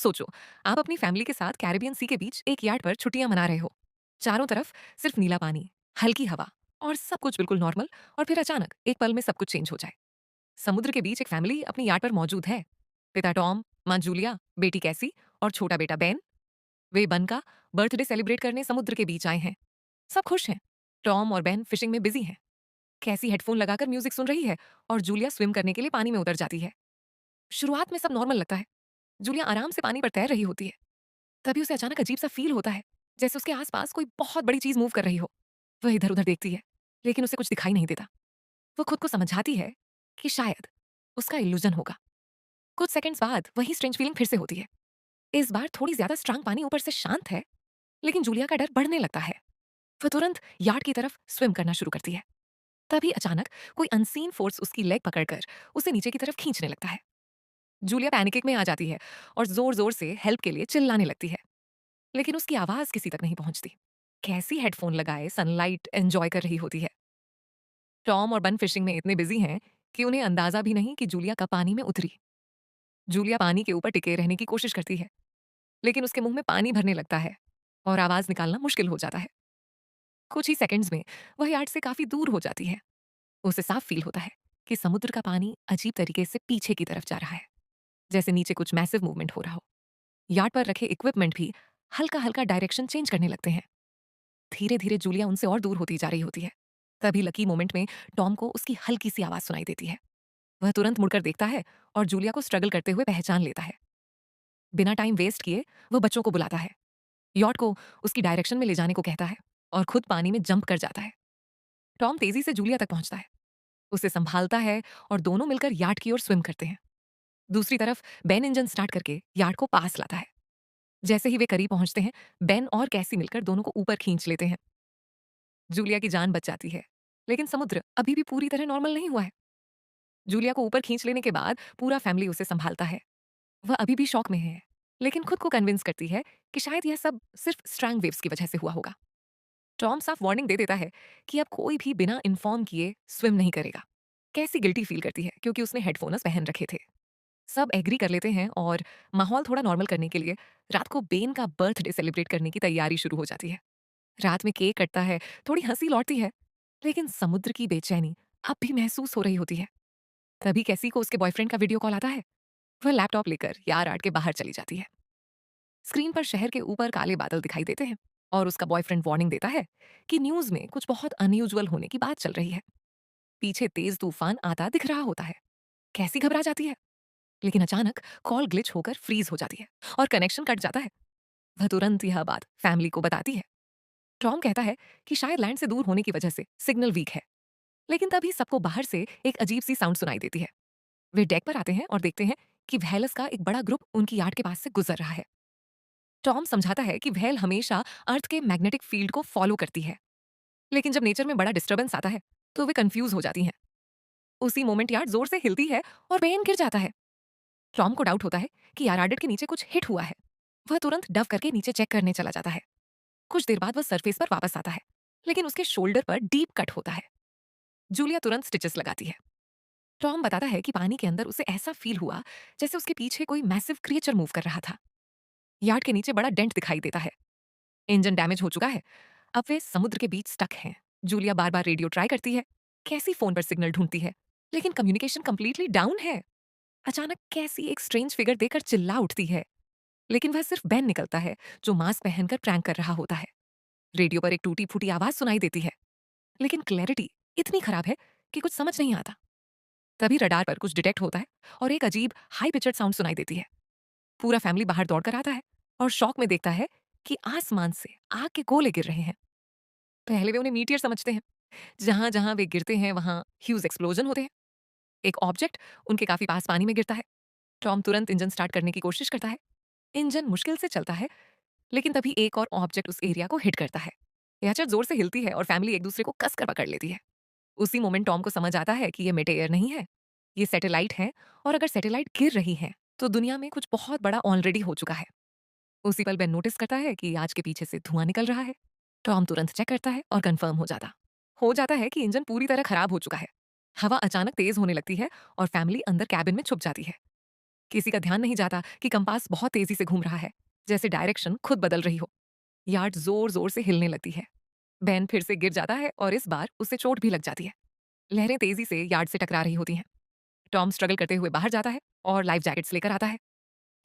सोचो, आप अपनी फैमिली के साथ कैरिबियन सी के बीच एक यार्ड पर छुट्टियां मना रहे हो। चारों तरफ सिर्फ नीला पानी, हल्की हवा और सब कुछ बिल्कुल नॉर्मल। और फिर अचानक एक पल में सब कुछ चेंज हो जाए। समुद्र के बीच एक फैमिली अपनी यार्ड पर मौजूद है। पिता टॉम, माँ जूलिया, बेटी कैसी और छोटा बेटा बेन। वे बन का बर्थडे सेलिब्रेट करने समुद्र के बीच आए हैं। सब खुश हैं। टॉम और बेन फिशिंग में बिजी हैं। कैसी हेडफोन लगाकर म्यूजिक सुन रही है और जूलिया स्विम करने के लिए पानी में उतर जाती है। शुरुआत में सब नॉर्मल लगता है। जूलिया आराम से पानी पर तैर रही होती है। तभी उसे अचानक अजीब सा फील होता है, जैसे उसके आसपास कोई बहुत बड़ी चीज मूव कर रही हो। वह इधर उधर देखती है, लेकिन उसे कुछ दिखाई नहीं देता। वो खुद को समझाती है कि शायद उसका इल्यूजन होगा। कुछ सेकंड्स बाद वही स्ट्रेंज फीलिंग फिर से होती है। इस बार थोड़ी ज्यादा स्ट्रांग पानी ऊपर से शांत है, लेकिन जूलिया का डर बढ़ने लगता है। वह तुरंत यार्ड की तरफ स्विम करना शुरू करती है। तभी अचानक कोई अनसीन फोर्स उसकी लेग पकड़कर उसे नीचे की तरफ खींचने लगता है। जूलिया पैनिक में आ जाती है और जोर जोर से हेल्प के लिए चिल्लाने लगती है, लेकिन उसकी आवाज किसी तक नहीं पहुंचती। कैसी हेडफोन लगाए सनलाइट एंजॉय कर रही होती है। टॉम और बन फिशिंग में इतने बिजी हैं कि उन्हें अंदाजा भी नहीं कि जूलिया कब पानी में उतरी। जूलिया पानी के ऊपर टिके रहने की कोशिश करती है, लेकिन उसके मुंह में पानी भरने लगता है और आवाज निकालना मुश्किल हो जाता है। कुछ ही सेकंड्स में वह यार्ड से काफी दूर हो जाती है। उसे साफ फील होता है कि समुद्र का पानी अजीब तरीके से पीछे की तरफ जा रहा है, जैसे नीचे कुछ मैसिव मूवमेंट हो रहा हो। यार्ड पर रखे इक्विपमेंट भी हल्का हल्का डायरेक्शन चेंज करने लगते हैं। धीरे धीरे जूलिया उनसे और दूर होती जा रही होती है। तभी लकी मोमेंट में टॉम को उसकी हल्की सी आवाज सुनाई देती है। वह तुरंत मुड़कर देखता है और जूलिया को स्ट्रगल करते हुए पहचान लेता है। बिना टाइम वेस्ट किए वो बच्चों को बुलाता है, यॉट को उसकी डायरेक्शन में ले जाने को कहता है और खुद पानी में जंप कर जाता है। टॉम तेजी से जूलिया तक पहुंचता है, उसे संभालता है और दोनों मिलकर यार्ड की ओर स्विम करते हैं। दूसरी तरफ बेन इंजन स्टार्ट करके यार्ड को पास लाता है। जैसे ही वे करीब पहुंचते हैं, बेन और कैसी मिलकर दोनों को ऊपर खींच लेते हैं। जूलिया की जान बच जाती है, लेकिन समुद्र अभी भी पूरी तरह नॉर्मल नहीं हुआ है। जूलिया को ऊपर खींच लेने के बाद पूरा फैमिली उसे संभालता है। वह अभी भी शॉक में है, लेकिन खुद को कन्विंस करती है कि शायद यह सब सिर्फ स्ट्रैंग वेव्स की वजह से हुआ होगा। टॉम साफ वार्निंग दे देता है कि अब कोई भी बिना इन्फॉर्म किए स्विम नहीं करेगा। कैसी गिल्टी फील करती है क्योंकि उसने हेडफोन्स पहन रखे थे। सब एग्री कर लेते हैं और माहौल थोड़ा नॉर्मल करने के लिए रात को बेन का बर्थडे सेलिब्रेट करने की तैयारी शुरू हो जाती है। रात में केक कटता है, थोड़ी हंसी लौटती है, लेकिन समुद्र की बेचैनी अब भी महसूस हो रही होती है। तभी कैसी को उसके बॉयफ्रेंड का वीडियो कॉल आता है। वह लैपटॉप लेकर यार आर्ट के बाहर चली जाती है। स्क्रीन पर शहर के ऊपर काले बादल दिखाई देते हैं और उसका बॉयफ्रेंड वार्निंग देता है कि न्यूज में कुछ बहुत अनयूजुअल होने की बात चल रही है। पीछे तेज तूफान आता दिख रहा होता है। कैसी घबरा जाती है, लेकिन अचानक कॉल ग्लिच होकर फ्रीज हो जाती है और कनेक्शन कट जाता है। वह तुरंत यह बात फैमिली को बताती है। टॉम कहता है कि शायद लैंड से दूर होने की वजह से सिग्नल वीक है, लेकिन तभी सबको बाहर से एक अजीब सी साउंड सुनाई देती है। वे डेक पर आते हैं और देखते हैं कि व्हेल्स का एक बड़ा ग्रुप उनकी यार्ड के पास से गुजर रहा है। टॉम समझाता है कि व्हेल हमेशा अर्थ के मैग्नेटिक फील्ड को फॉलो करती है, लेकिन जब नेचर में बड़ा डिस्टर्बेंस आता है तो वे कंफ्यूज हो जाती हैं। उसी मोमेंट यार्ड जोर से हिलती है और बेन गिर जाता है। टॉम को डाउट होता है कि यार्ड के नीचे कुछ हिट हुआ है। वह तुरंत डव करके नीचे चेक करने चला जाता है। कुछ देर बाद वह सरफेस पर वापस आता है, लेकिन उसके शोल्डर पर डीप कट होता है। जूलिया तुरंत स्टिचेस लगाती है। टॉम बताता है कि पानी के अंदर उसे ऐसा फील हुआ जैसे उसके पीछे कोई मैसिव क्रिएचर मूव कर रहा था। यार्ड के नीचे बड़ा डेंट दिखाई देता है। इंजन डैमेज हो चुका है। अब वे समुद्र के बीच स्टक हैं। जूलिया बार बार रेडियो ट्राई करती है, कैसी फोन पर सिग्नल ढूंढती है, लेकिन कम्युनिकेशन कंप्लीटली डाउन है। अचानक कैसी एक स्ट्रेंज फिगर देखकर चिल्ला उठती है, लेकिन वह सिर्फ बेन निकलता है जो मास्क पहनकर प्रैंक कर रहा होता है। रेडियो पर एक टूटी फूटी आवाज सुनाई देती है, लेकिन क्लैरिटी इतनी खराब है कि कुछ समझ नहीं आता। तभी रडार पर कुछ डिटेक्ट होता है और एक अजीब हाई पिचड साउंड सुनाई देती है। पूरा फैमिली बाहर दौड़कर आता है और शॉक में देखता है कि आसमान से आग के गोले गिर रहे हैं। पहले वे उन्हें मीटियर समझते हैं। जहां जहां वे गिरते हैं वहां ह्यूज एक्सप्लोजन होते हैं। एक ऑब्जेक्ट उनके काफी पास पानी में गिरता है। टॉम तुरंत इंजन स्टार्ट करने की कोशिश करता है। इंजन मुश्किल से चलता है, लेकिन तभी एक और ऑब्जेक्ट उस एरिया को हिट करता है। याचर जोर से हिलती है और फैमिली एक दूसरे को कसकर पकड़ लेती है। उसी मोमेंट टॉम को समझ आता है कि ये मिड एयर नहीं है, ये सैटेलाइट है। और अगर सैटेलाइट गिर रही है तो दुनिया में कुछ बहुत बड़ा ऑलरेडी हो चुका है। उसी पल बेन नोटिस करता है कि आज के पीछे से धुआं निकल रहा है। टॉम तुरंत चेक करता है और कंफर्म हो जाता है कि इंजन पूरी तरह खराब हो चुका है। हवा अचानक तेज होने लगती है और फैमिली अंदर कैबिन में छुप जाती है। किसी का ध्यान नहीं जाता कि कंपास बहुत तेजी से घूम रहा है, जैसे डायरेक्शन खुद बदल रही हो। यार्ड जोर-जोर से हिलने लगती है। बेन फिर से गिर जाता है और इस बार उसे चोट भी लग जाती है। लहरें तेजी से यार्ड से टकरा रही होती हैं। टॉम स्ट्रगल करते हुए बाहर जाता है और लाइफ जैकेट्स लेकर आता है।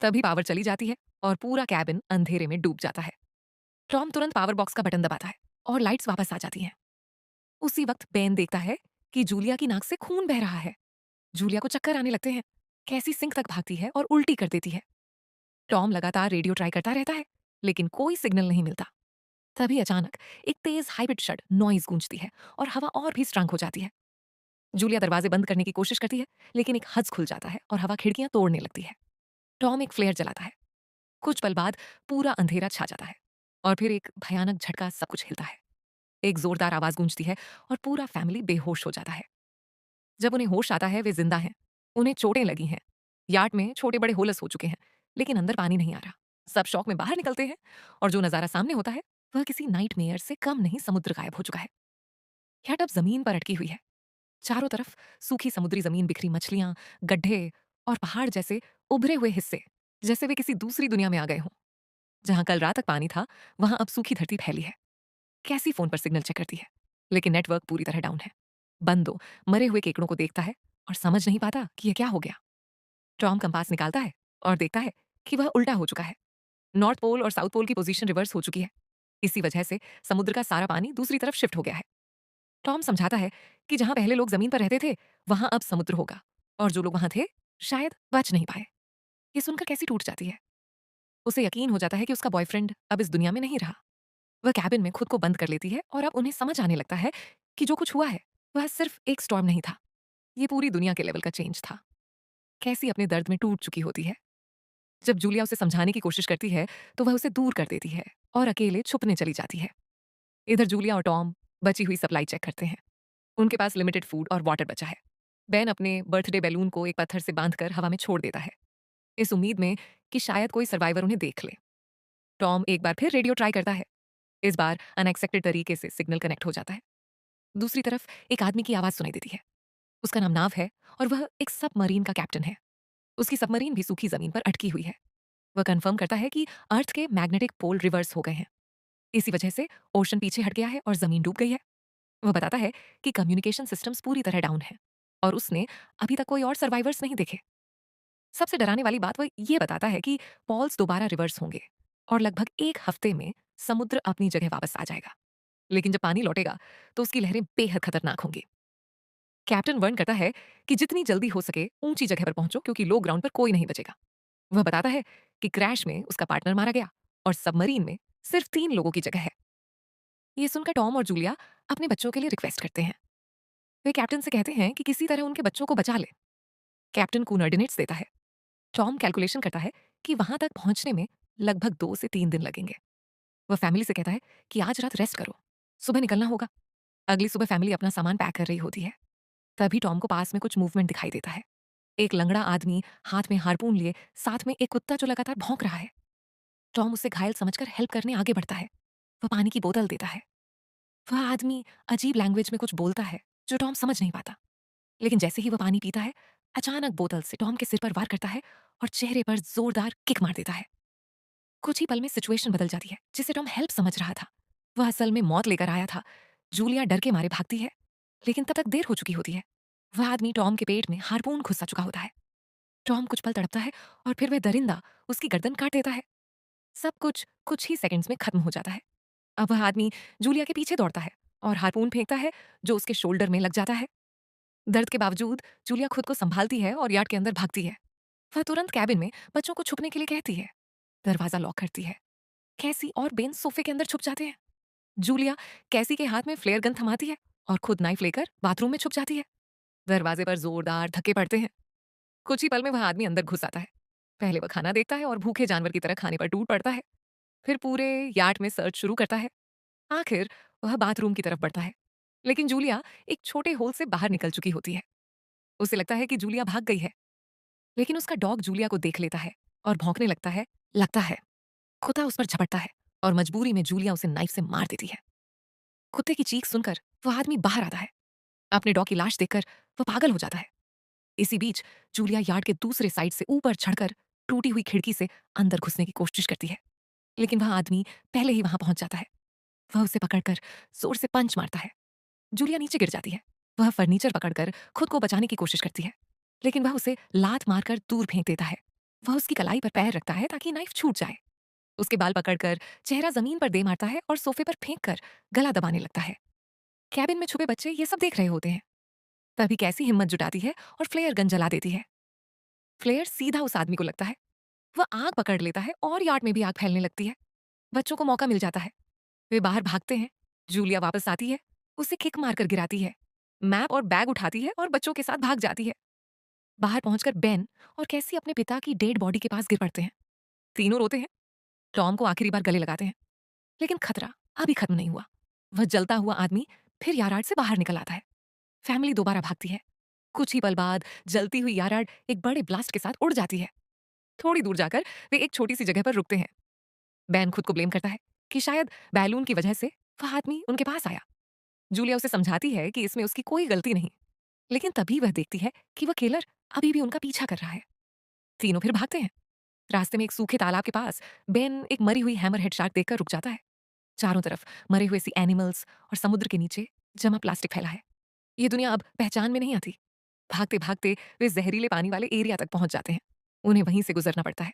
तभी पावर चली जाती है और पूरा कैबिन अंधेरे में डूब जाता है। टॉम तुरंत पावर बॉक्स का बटन दबाता है और लाइट्स वापस आ जाती हैं। उसी वक्त बेन देखता है कि जूलिया की नाक से खून बह रहा है। जूलिया को चक्कर आने लगते हैं। कैसी सिंक तक भागती है और उल्टी कर देती है। टॉम लगातार रेडियो ट्राई करता रहता है, लेकिन कोई सिग्नल नहीं मिलता। तभी अचानक एक तेज हाई पिच नॉइज गूंजती है और हवा और भी स्ट्रांग हो जाती है। जूलिया दरवाजे बंद करने की कोशिश करती है, लेकिन एक हज खुल जाता है और हवा खिड़कियां तोड़ने लगती है। टॉम एक फ्लेयर जलाता है। कुछ पल बाद पूरा अंधेरा छा जाता है और फिर एक भयानक झटका सब कुछ हिलता है। एक जोरदार आवाज गूंजती है और पूरा फैमिली बेहोश हो जाता है। जब उन्हें होश आता है वे जिंदा हैं। उन्हें चोटें लगी हैं। यार्ड में छोटे बड़े होलस हो चुके हैं, लेकिन अंदर पानी नहीं आ रहा। सब शौक में बाहर निकलते हैं और जो नजारा सामने होता है वह किसी नाइटमेयर से कम नहीं, समुद्र गायब हो चुका है। यार्ड अब जमीन पर अटकी हुई है। चारों तरफ सूखी समुद्री जमीन, बिखरी मछलियां, गड्ढे और पहाड़ जैसे उभरे हुए हिस्से, जैसे वे किसी दूसरी दुनिया में आ गए हों। जहां कल रात तक पानी था, वहां अब सूखी धरती फैली है। कैसी फोन पर सिग्नल चेक करती है, लेकिन नेटवर्क पूरी तरह डाउन है। बंदो मरे हुए केकड़ों को देखता है और समझ नहीं पाता कि यह क्या हो गया। टॉम कंपास निकालता है और देखता है कि वह उल्टा हो चुका है। नॉर्थ पोल और साउथ पोल की पोजीशन रिवर्स हो चुकी है। इसी वजह से समुद्र का सारा पानी दूसरी तरफ शिफ्ट हो गया है। टॉम समझाता है कि जहां पहले लोग जमीन पर रहते थे, वहां अब समुद्र होगा और जो लोग वहां थे शायद बच नहीं पाए। ये सुनकर कैसी टूट जाती है। उसे यकीन हो जाता है कि उसका बॉयफ्रेंड अब इस दुनिया में नहीं रहा। वह कैबिन में खुद को बंद कर लेती है और अब उन्हें समझ आने लगता है कि जो कुछ हुआ है वह सिर्फ एक स्टॉर्म नहीं था, ये पूरी दुनिया के लेवल का चेंज था। कैसी अपने दर्द में टूट चुकी होती है। जब जूलिया उसे समझाने की कोशिश करती है तो वह उसे दूर कर देती है और अकेले छुपने चली जाती है। इधर जूलिया और टॉम बची हुई सप्लाई चेक करते हैं। उनके पास लिमिटेड फूड और वाटर बचा है। बेन अपने बर्थडे बैलून को एक पत्थर से बांधकर हवा में छोड़ देता है, इस उम्मीद में कि शायद कोई सर्वाइवर उन्हें देख ले। टॉम एक बार फिर रेडियो ट्राई करता है। इस बार अनएक्सपेक्टेड तरीके से सिग्नल कनेक्ट हो जाता है। दूसरी तरफ एक आदमी की आवाज सुनाई देती है। उसका नाम नाव है और वह एक सबमरीन का कैप्टन है। उसकी सबमरीन भी सूखी जमीन पर अटकी हुई है। वह कंफर्म करता है कि अर्थ के मैग्नेटिक पोल रिवर्स हो गए हैं। इसी वजह से ओशन पीछे हट गया है और जमीन डूब गई है। वह बताता है कि कम्युनिकेशन सिस्टम्स पूरी तरह डाउन है और उसने अभी तक कोई और सर्वाइवर्स नहीं देखे। सबसे डराने वाली बात वह ये बताता है कि पॉल्स दोबारा रिवर्स होंगे और लगभग एक हफ्ते में समुद्र अपनी जगह वापस आ जाएगा। लेकिन जब पानी लौटेगा तो उसकी लहरें बेहद खतरनाक होंगी। कैप्टन वर्न करता है कि जितनी जल्दी हो सके ऊंची जगह पर पहुंचो, क्योंकि लो ग्राउंड पर कोई नहीं बचेगा। वह बताता है कि क्रैश में उसका पार्टनर मारा गया और सबमरीन में सिर्फ 3 लोगों की जगह है। ये सुनकर टॉम और जूलिया अपने बच्चों के लिए रिक्वेस्ट करते हैं। वे कैप्टन से कहते हैं कि किसी तरह उनके बच्चों को बचा ले। कैप्टन कोऑर्डिनेट्स देता है। टॉम कैलकुलेशन करता है कि वहां तक पहुंचने में लगभग 2 से 3 दिन लगेंगे। वह फैमिली से कहता है कि आज रात रेस्ट करो, सुबह निकलना होगा। अगली सुबह फैमिली अपना सामान पैक कर रही होती है। तभी टॉम को पास में कुछ मूवमेंट दिखाई देता है। एक लंगड़ा आदमी हाथ में हारपून लिए, साथ में एक कुत्ता जो लगातार भौंक रहा है। टॉम उसे घायल समझकर हेल्प करने आगे बढ़ता है। वह पानी की बोतल देता है। वह आदमी अजीब लैंग्वेज में कुछ बोलता है जो टॉम समझ नहीं पाता। लेकिन जैसे ही वह पानी पीता है, अचानक बोतल से टॉम के सिर पर वार करता है और चेहरे पर जोरदार किक मार देता है। कुछ ही पल में सिचुएशन बदल जाती है जिसे टॉम हेल्प समझ रहा था। वह असल में मौत लेकर आया था। जूलिया डर के मारे भागती है, लेकिन तब तक देर हो चुकी होती है। वह आदमी टॉम के पेट में हारपून घुसा चुका होता है। टॉम कुछ पल तड़पता है और फिर वह दरिंदा उसकी गर्दन काट देता है। सब कुछ कुछ ही सेकंड्स में खत्म हो जाता है। अब वह आदमी जूलिया के पीछे दौड़ता है और हारपून फेंकता है, जो उसके शोल्डर में लग जाता है। दर्द के बावजूद जूलिया खुद को संभालती है और यार्ड के अंदर भागती है। वह तुरंत कैबिन में बच्चों को छुपने के लिए कहती है। दरवाजा लॉक करती है। कैसी और बेन सोफे के अंदर छुप जाते हैं। जूलिया कैसी के हाथ में फ्लेयर गन थमाती है और खुद नाइफ लेकर बाथरूम में छुप जाती है। दरवाजे पर जोरदार धक्के पड़ते हैं। कुछ ही पल में वह आदमी अंदर घुस आता है। पहले वह खाना देखता है और भूखे जानवर की तरह खाने पर टूट पड़ता है। फिर पूरे यार्ड में सर्च शुरू करता है। आखिर वह बाथरूम की तरफ बढ़ता है, लेकिन जूलिया एक छोटे होल से बाहर निकल चुकी होती है। उसे लगता है कि जूलिया भाग गई है, लेकिन उसका डॉग जूलिया को देख लेता है और भौंकने लगता है। कुत्ता उस पर झपटता है और मजबूरी में जूलिया उसे नाइफ से मार देती है। कुत्ते की चीख सुनकर वह आदमी बाहर आता है। अपने डॉग की लाश देखकर वह पागल हो जाता है। इसी बीच जूलिया यार्ड के दूसरे साइड से ऊपर चढ़कर टूटी हुई खिड़की से अंदर घुसने की कोशिश करती है, लेकिन वह आदमी पहले ही वहां पहुंच जाता है। वह उसे पकड़कर जोर से पंच मारता है। जूलिया नीचे गिर जाती है। वह फर्नीचर पकड़कर खुद को बचाने की कोशिश करती है, लेकिन वह उसे लात मारकर दूर फेंक देता है। वह उसकी कलाई पर पैर रखता है ताकि नाइफ छूट जाए। उसके बाल पकड़कर चेहरा जमीन पर दे मारता है और सोफे पर फेंक कर गला दबाने लगता है। कैबिन में छुपे बच्चे ये सब देख रहे होते हैं। तभी कैसी हिम्मत जुटाती है और फ्लेयर गन जला देती है। फ्लेयर सीधा उस आदमी को लगता है। वह आग पकड़ लेता है और यार्ड में भी आग फैलने लगती है। बच्चों को मौका मिल जाता है। वे बाहर भागते हैं। जूलिया वापस आती है, उसे किक मारकर गिराती है, मैप और बैग उठाती है और बच्चों के साथ भाग जाती है। बाहर पहुंचकर बेन और कैसी अपने पिता की डेड बॉडी के पास गिर पड़ते हैं। तीनों रोते हैं। टॉम को आखिरी बार गले लगाते हैं, लेकिन खतरा अभी खत्म नहीं हुआ। वह जलता हुआ आदमी फिर यार्ड से बाहर निकल आता है। फैमिली दोबारा भागती है। कुछ ही पल बाद जलती हुई यार्ड एक बड़े ब्लास्ट के साथ उड़ जाती है। थोड़ी दूर जाकर वे एक छोटी सी जगह पर रुकते हैं। बैन खुद को ब्लेम करता है कि शायद बैलून की वजह से वह आदमी उनके पास आया। जूलिया उसे समझाती है कि इसमें उसकी कोई गलती नहीं, लेकिन तभी वह देखती है कि वह किलर अभी भी उनका पीछा कर रहा है। तीनों फिर भागते हैं। रास्ते में एक सूखे तालाब के पास बेन एक मरी हुई हैमरहेड शार्क देखकर रुक जाता है। चारों तरफ मरे हुए सी एनिमल्स और समुद्र के नीचे जमा प्लास्टिक फैला है। ये दुनिया अब पहचान में नहीं आती। भागते भागते वे जहरीले पानी वाले एरिया तक पहुंच जाते हैं। उन्हें वहीं से गुजरना पड़ता है।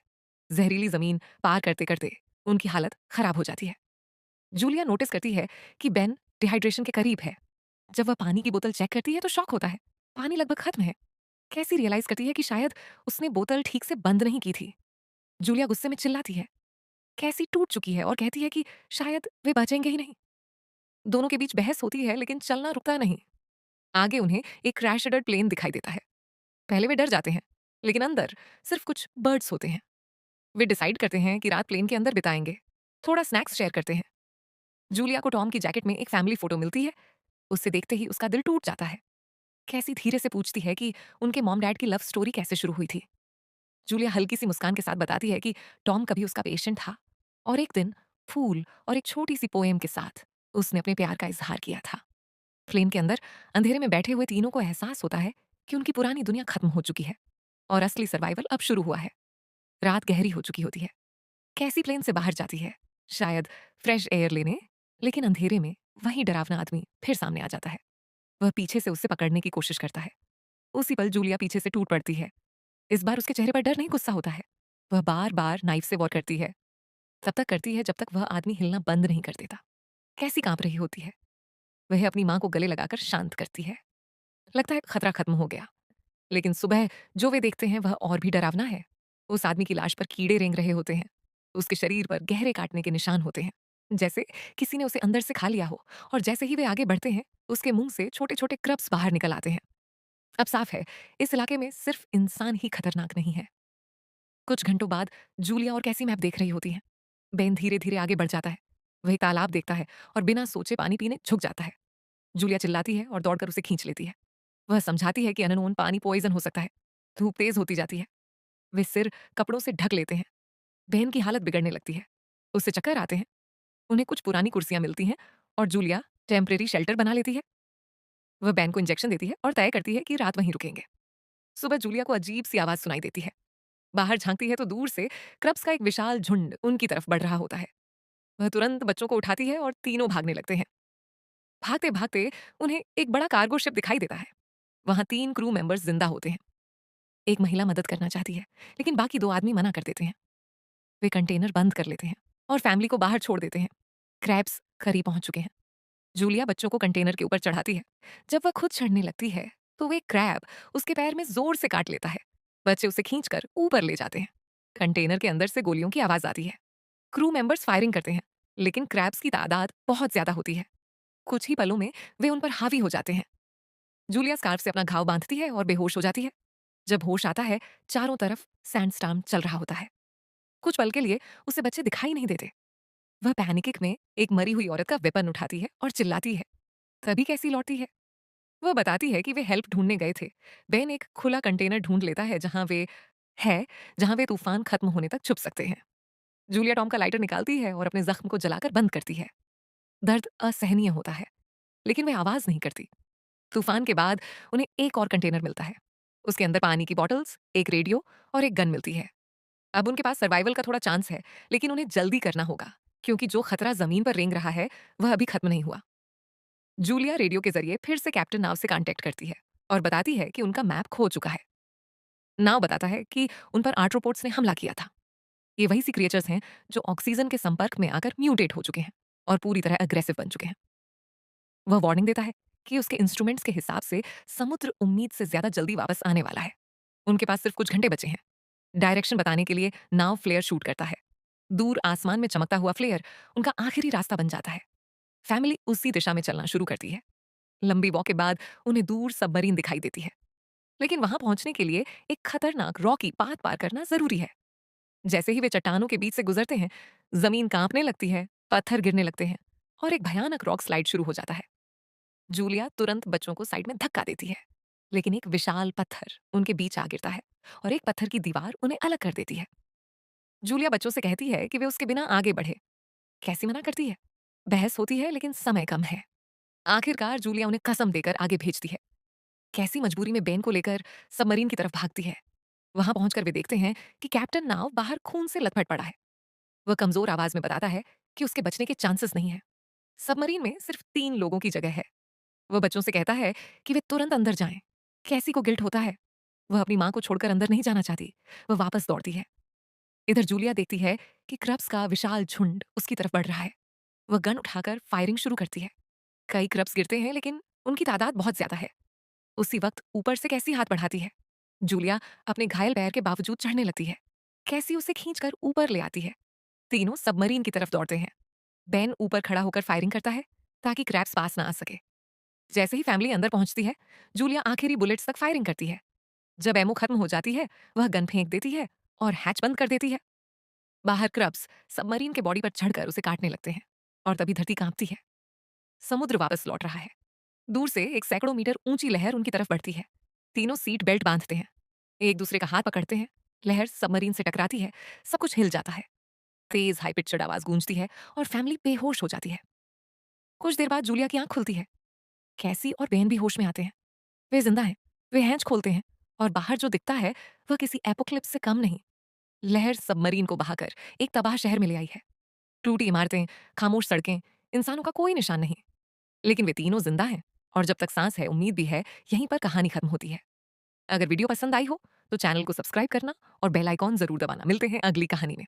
जहरीली जमीन पार करते करते उनकी हालत खराब हो जाती है। जूलिया नोटिस करती है कि बेन डिहाइड्रेशन के करीब है। जब वह पानी की बोतल चेक करती है तो शॉक होता है। पानी लगभग खत्म है। कैसी रियलाइज करती है कि शायद उसने बोतल ठीक से बंद नहीं की थी। जूलिया गुस्से में चिल्लाती है। कैसी टूट चुकी है और कहती है कि शायद वे बचेंगे ही नहीं। दोनों के बीच बहस होती है, लेकिन चलना रुकता नहीं। आगे उन्हें एक क्रैशडर्ड प्लेन दिखाई देता है। पहले वे डर जाते हैं, लेकिन अंदर सिर्फ कुछ बर्ड्स होते हैं। वे डिसाइड करते हैं कि रात प्लेन के अंदर बिताएंगे। थोड़ा स्नैक्स शेयर करते हैं। जूलिया को टॉम की जैकेट में एक फैमिली फोटो मिलती है। उससे देखते ही उसका दिल टूट जाता है। कैसी धीरे से पूछती है कि उनके मॉम डैड की लव स्टोरी कैसे शुरू हुई थी। जूलिया हल्की सी मुस्कान के साथ बताती है कि टॉम कभी उसका पेशेंट था और एक दिन फूल और एक छोटी सी पोएम के साथ उसने अपने प्यार का इजहार किया था। प्लेन के अंदर अंधेरे में बैठे हुए तीनों को एहसास होता है कि उनकी पुरानी दुनिया खत्म हो चुकी है और असली सर्वाइवल अब शुरू हुआ है। रात गहरी हो चुकी होती है। कैसी प्लेन से बाहर जाती है, शायद फ्रेश एयर लेने, लेकिन अंधेरे में वही डरावना आदमी फिर सामने आ जाता है। वह पीछे से उसे पकड़ने की कोशिश करता है। उसी पल जूलिया पीछे से टूट पड़ती है। इस बार उसके चेहरे पर डर नहीं, गुस्सा होता है। वह बार बार नाइफ से वॉर करती है। तब तक करती है जब तक वह आदमी हिलना बंद नहीं कर देता। कैसी कांप रही होती है। वह अपनी मां को गले लगाकर शांत करती है। लगता है खतरा खत्म हो गया। लेकिन सुबह जो वे देखते हैं वह और भी डरावना है। उस आदमी की लाश पर कीड़े रेंग रहे होते हैं। उसके शरीर पर गहरे काटने के निशान होते हैं, जैसे किसी ने उसे अंदर से खा लिया हो। और जैसे ही वे आगे बढ़ते हैं, उसके मुंह से छोटे छोटे क्रब्स बाहर निकल आते हैं। अब साफ है, इस इलाके में सिर्फ इंसान ही खतरनाक नहीं है। कुछ घंटों बाद जूलिया और कैसी मैप देख रही होती है। बेन धीरे धीरे आगे बढ़ जाता है। वह एक तालाब देखता है और बिना सोचे पानी पीने झुक जाता है। जूलिया चिल्लाती है और दौड़कर उसे खींच लेती है। वह समझाती है कि अननोन पानी पॉइजन हो सकता है। धूप तेज होती जाती है। वे सिर कपड़ों से ढक लेते हैं। बहन की हालत बिगड़ने लगती है। उससे चक्कर आते हैं। उन्हें कुछ पुरानी कुर्सियां मिलती हैं और जूलिया टेम्परेरी शेल्टर बना लेती है। वह बैन को इंजेक्शन देती है और तय करती है कि रात वहीं रुकेंगे। सुबह जूलिया को अजीब सी आवाज सुनाई देती है। बाहर झांकती है तो दूर से क्रब्स का एक विशाल झुंड उनकी तरफ बढ़ रहा होता है। वह तुरंत बच्चों को उठाती है और तीनों भागने लगते हैं। भागते भागते उन्हें एक बड़ा कार्गो शिप दिखाई देता है। वहां 3 क्रू मेंबर्स जिंदा होते हैं। एक महिला मदद करना चाहती है, लेकिन बाकी 2 आदमी मना कर देते हैं। वे कंटेनर बंद कर लेते हैं और फैमिली को बाहर छोड़ देते हैं। क्रैब्स करीब पहुंच चुके हैं। जूलिया बच्चों को कंटेनर के ऊपर चढ़ाती है। जब वह खुद चढ़ने लगती है तो वे क्रैब उसके पैर में जोर से काट लेता है। बच्चे उसे खींचकर ऊपर ले जाते हैं। कंटेनर के अंदर से गोलियों की आवाज आती है। क्रू मेंबर्स फायरिंग करते हैं, लेकिन क्रैब्स की तादाद बहुत ज्यादा होती है। कुछ ही पलों में वे उन पर हावी हो जाते हैं। जूलिया स्कार्फ से अपना घाव बांधती है और बेहोश हो जाती है। जब होश आता है, चारों तरफ सैंडस्टॉर्म चल रहा होता है। कुछ पल के लिए उसे बच्चे दिखाई नहीं देते। वह पैनिक में एक मरी हुई औरत का वेपन उठाती है और चिल्लाती है। तभी कैसी लौटती है। वह बताती है कि वे हेल्प ढूंढने गए थे। बेन एक खुला कंटेनर ढूंढ लेता है है जहां वे तूफान खत्म होने तक छुप सकते हैं। जूलिया टॉम का लाइटर निकालती है और अपने जख्म को जलाकर बंद करती है। दर्द असहनीय होता है, लेकिन वे आवाज नहीं करती। तूफान के बाद उन्हें एक और कंटेनर मिलता है। उसके अंदर पानी की बॉटल्स, एक रेडियो और एक गन मिलती है। अब उनके पास सर्वाइवल का थोड़ा चांस है, लेकिन उन्हें जल्दी करना होगा, क्योंकि जो खतरा जमीन पर रेंग रहा है, वह अभी खत्म नहीं हुआ। जूलिया रेडियो के जरिए फिर से कैप्टन नाव से कांटेक्ट करती है और बताती है कि उनका मैप खो चुका है। नाव बताता है कि उन पर आर्ट्रोपोड्स ने हमला किया था। ये वही सी क्रिएचर्स हैं जो ऑक्सीजन के संपर्क में आकर म्यूटेट हो चुके हैं और पूरी तरह अग्रेसिव बन चुके हैं। वह वार्निंग देता है कि उसके इंस्ट्रूमेंट्स के हिसाब से समुद्र उम्मीद से ज्यादा जल्दी वापस आने वाला है। उनके पास सिर्फ कुछ घंटे बचे हैं। डायरेक्शन बताने के लिए नाव फ्लेयर शूट करता है। दूर आसमान में चमकता हुआ फ्लेयर उनका आखिरी रास्ता बन जाता है। फैमिली उसी दिशा में चलना शुरू करती है। लंबी वॉक के बाद उन्हें दूर सबमरीन दिखाई देती है, लेकिन वहां पहुंचने के लिए एक खतरनाक रॉकी पाथ पार करना जरूरी है। जैसे ही वे चट्टानों के बीच से गुजरते हैं, जमीन कांपने लगती है, पत्थर गिरने लगते हैं और एक भयानक रॉक स्लाइड शुरू हो जाता है। जूलिया तुरंत बच्चों को साइड में धक्का देती है, लेकिन एक विशाल पत्थर उनके बीच आ गिरता है और एक पत्थर की दीवार उन्हें अलग कर देती है। जूलिया बच्चों से कहती है कि वे उसके बिना आगे बढ़े। कैसी मना करती है। बहस होती है, लेकिन समय कम है। आखिरकार जूलिया उन्हें कसम देकर आगे भेजती है। कैसी मजबूरी में बेन को लेकर सबमरीन की तरफ भागती है। वहां पहुंचकर वे देखते हैं कि कैप्टन नाव बाहर खून से लथपथ पड़ा है। वह कमजोर आवाज में बताता है कि उसके बचने के चांसेस नहीं है। सबमरीन में सिर्फ 3 लोगों की जगह है। वह बच्चों से कहता है कि वे तुरंत अंदर जाएं। कैसी को गिल्ट होता है। वह अपनी मां को छोड़कर अंदर नहीं जाना चाहती। वह वापस दौड़ती है। इधर जूलिया देखती है कि क्रब्स का विशाल झुंड उसकी तरफ बढ़ रहा है। वह गन उठाकर फायरिंग शुरू करती है। कई क्रब्स गिरते हैं, लेकिन उनकी तादाद बहुत ज्यादा है। उसी वक्त ऊपर से कैसी हाथ बढ़ाती है। जूलिया अपने घायल पैर के बावजूद चढ़ने लगती है। कैसी उसे खींचकर ऊपर ले आती है। तीनों सबमरीन की तरफ दौड़ते हैं। बेन ऊपर खड़ा होकर फायरिंग करता है ताकि क्रैब्स पास ना आ सके। जैसे ही फैमिली अंदर पहुंचती है, जूलिया आखिरी बुलेट्स तक फायरिंग करती है। जब एमो खत्म हो जाती है, वह गन फेंक देती है और हैच बंद कर देती है। बाहर क्रब्स सबमरीन के बॉडी पर चढ़कर उसे काटने लगते हैं और तभी धरती कांपती है। समुद्र वापस लौट रहा है। दूर से एक सैकड़ों मीटर ऊंची लहर उनकी तरफ बढ़ती है। तीनों सीट बेल्ट बांधते हैं। एक दूसरे का हाथ पकड़ते हैं। लहर सबमरीन से टकराती है। सब कुछ हिल जाता है। तेज हाई पिच्ड आवाज गूंजती है और फैमिली बेहोश हो जाती है। कुछ देर बाद जूलिया की आंख खुलती है। कैसी और बेन भी होश में आते हैं। वे जिंदा हैं। वे हैंच खोलते हैं और बाहर जो दिखता है वह किसी एपोक्लिप्स से कम नहीं। लहर सबमरीन को बहाकर एक तबाह शहर में ले आई है। टूटी इमारतें, खामोश सड़कें, इंसानों का कोई निशान नहीं। लेकिन वे तीनों जिंदा हैं और जब तक सांस है, उम्मीद भी है। यहीं पर कहानी खत्म होती है। अगर वीडियो पसंद आई हो तो चैनल को सब्सक्राइब करना और बेल आइकॉन जरूर दबाना। मिलते हैं अगली कहानी में।